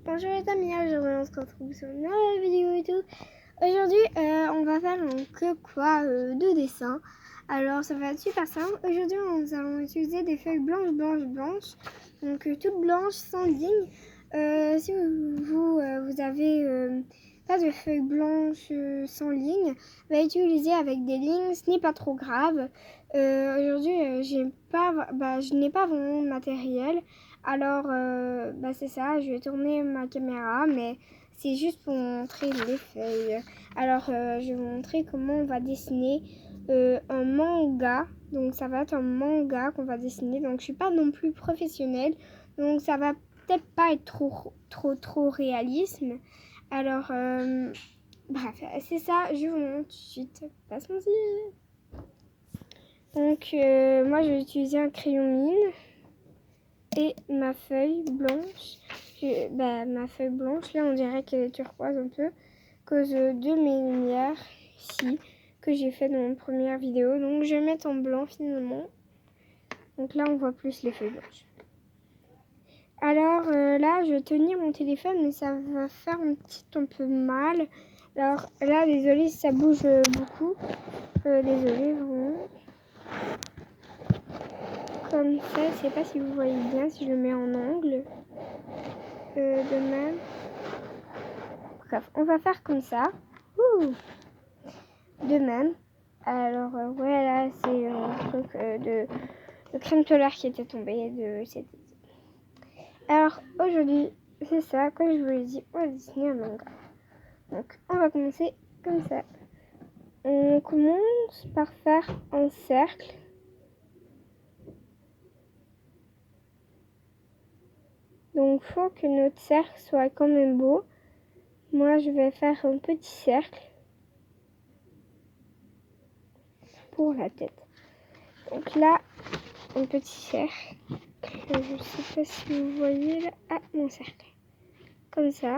Bonjour les amis, aujourd'hui on se retrouve sur une nouvelle vidéo et tout. Aujourd'hui on va faire de dessin. Alors ça va être super simple. Aujourd'hui nous allons utiliser des feuilles blanches. Donc toutes blanches sans ligne. Si vous avez pas de feuilles blanches sans ligne, va utiliser avec des lignes, ce n'est pas trop grave. Aujourd'hui je n'ai pas vraiment de matériel. Alors, c'est ça, je vais tourner ma caméra, mais c'est juste pour montrer les feuilles. Alors, je vais vous montrer comment on va dessiner un manga. Donc, ça va être un manga qu'on va dessiner. Donc, je suis pas non plus professionnelle. Donc, ça va peut-être pas être trop réalisme. Alors, bref, c'est ça. Je vous montre tout de suite. Passons-y. Donc, moi, je vais utiliser un crayon mine. Et ma feuille blanche, ma feuille blanche, là on dirait qu'elle est turquoise un peu, à cause de mes lumières ici, que j'ai fait dans mon première vidéo. Donc je vais mettre en blanc finalement. Donc là on voit plus les feuilles blanches. Alors là je vais tenir mon téléphone, mais ça va faire un peu mal. Alors là désolé si ça bouge beaucoup. Désolé vraiment. Comme ça, je sais pas si vous voyez bien, si je le mets en angle. De même. Bref, on va faire comme ça. De même. Alors, voilà, c'est un truc de crème solaire qui était tombé de cette idée. Alors, aujourd'hui, c'est ça, comme je vous l'ai dit, on va dessiner un manga. Donc, on va commencer comme ça. On commence par faire un cercle. Donc, il faut que notre cercle soit quand même beau. Moi, je vais faire un petit cercle pour la tête. Donc là, un petit cercle. Je ne sais pas si vous voyez là. Ah, mon cercle. Comme ça.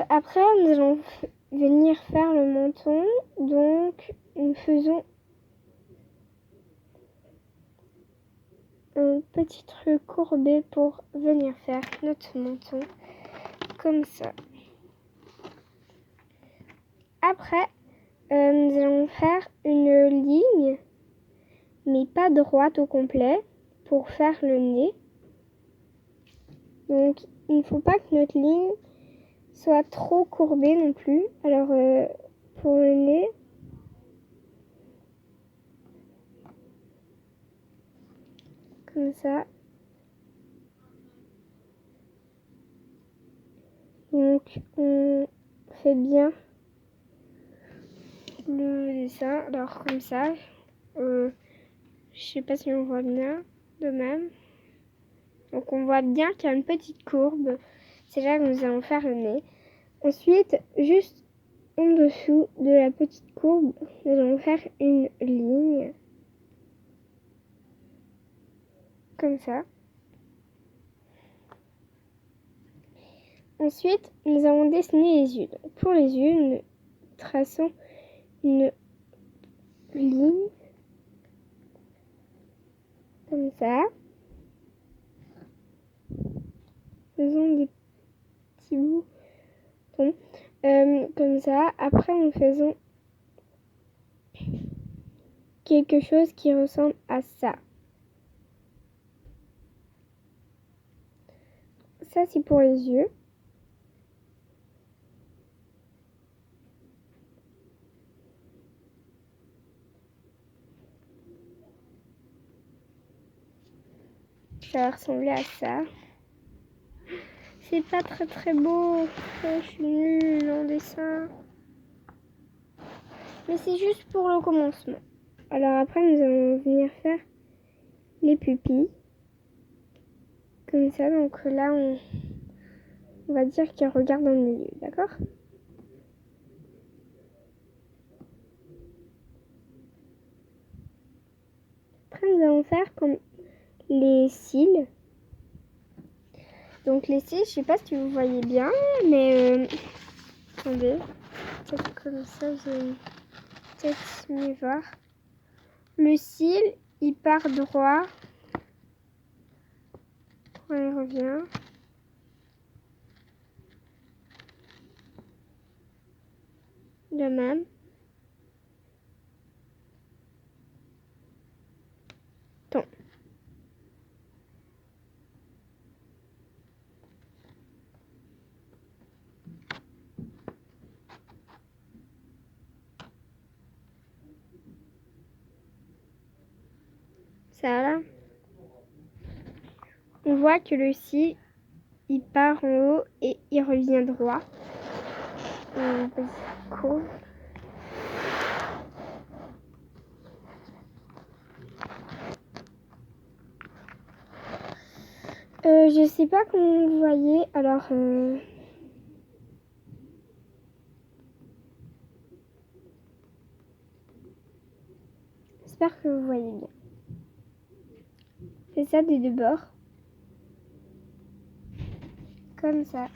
Après, nous allons venir faire le menton. Donc, nous faisons un petit truc courbé pour venir faire notre menton. Comme ça. Après, nous allons faire une ligne, mais pas droite au complet, pour faire le nez. Donc, il ne faut pas que notre ligne soit trop courbée non plus. Alors, pour le nez, comme ça. Donc, on fait bien le dessin. Alors, comme ça. Je sais pas si on voit bien, de même. Donc, on voit bien qu'il y a une petite courbe. C'est là que nous allons faire le nez. Ensuite, juste en dessous de la petite courbe, nous allons faire une ligne. Comme ça. Ensuite, nous allons dessiner les yeux. Donc, pour les yeux, nous traçons une ligne. Comme ça. Faisons des petits bouts. Comme ça. Après, nous faisons quelque chose qui ressemble à ça. Ça, c'est pour les yeux. Ça va ressembler à ça. C'est pas très beau. Je suis nulle en dessin. Mais c'est juste pour le commencement. Alors après, nous allons venir faire les pupilles. Comme ça. Donc là, on va dire qu'il regarde dans le milieu. D'accord ? Après, nous allons faire comme les cils. Donc les cils, je sais pas si vous voyez bien, mais attendez, peut-être comme ça, vous allez peut-être mieux voir. Le cil, il part droit. On y revient. De même. Ton. Ça là. On voit que le si, il part en haut et il revient droit. Cool. Je sais pas comment vous voyez, alors j'espère que vous voyez bien. C'est ça des deux bords. Comme ça.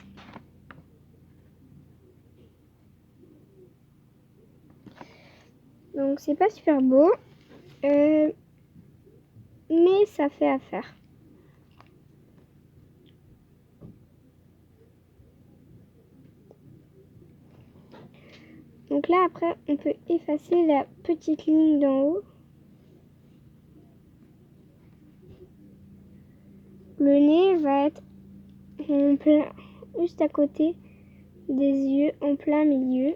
Donc c'est pas super beau, mais ça fait affaire. Donc là après on peut effacer la petite ligne d'en haut. Le nez va être en plein, juste à côté des yeux, en plein milieu.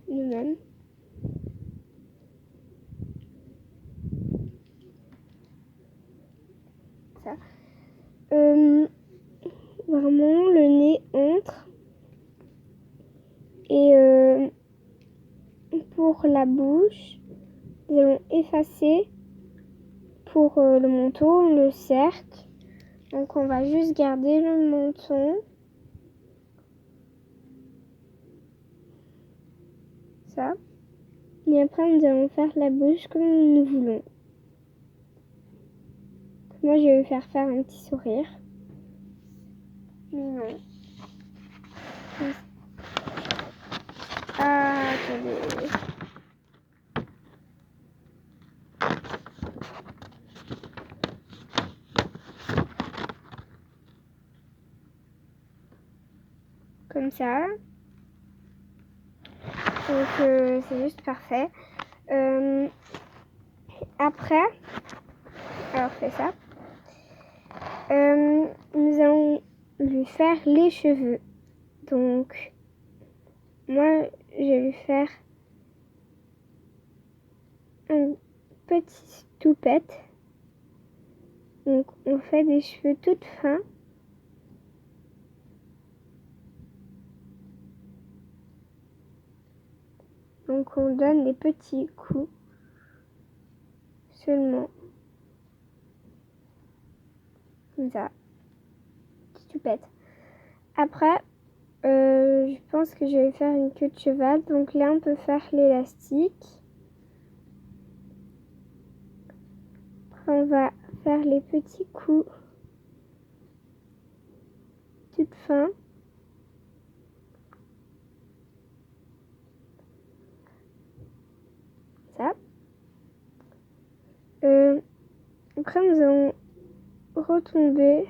De même. Ça. Vraiment le nez entre. Et pour la bouche, nous allons effacer pour le menton, le cercle. Donc on va juste garder le menton. Ça. Et après nous allons faire la bouche comme nous voulons. Moi je vais faire un petit sourire. Non. Ah, attendez. Comme ça. Donc c'est juste parfait. Après, alors fais ça. Nous allons lui faire les cheveux. Donc moi je vais lui faire un petit toupette. Donc on fait des cheveux tout fins. Donc on donne des petits coups seulement. Comme ça. Petit toupette. Après, je pense que je vais faire une queue de cheval. Donc là on peut faire l'élastique. Après on va faire les petits coups tout fins. Ça. Après nous allons retomber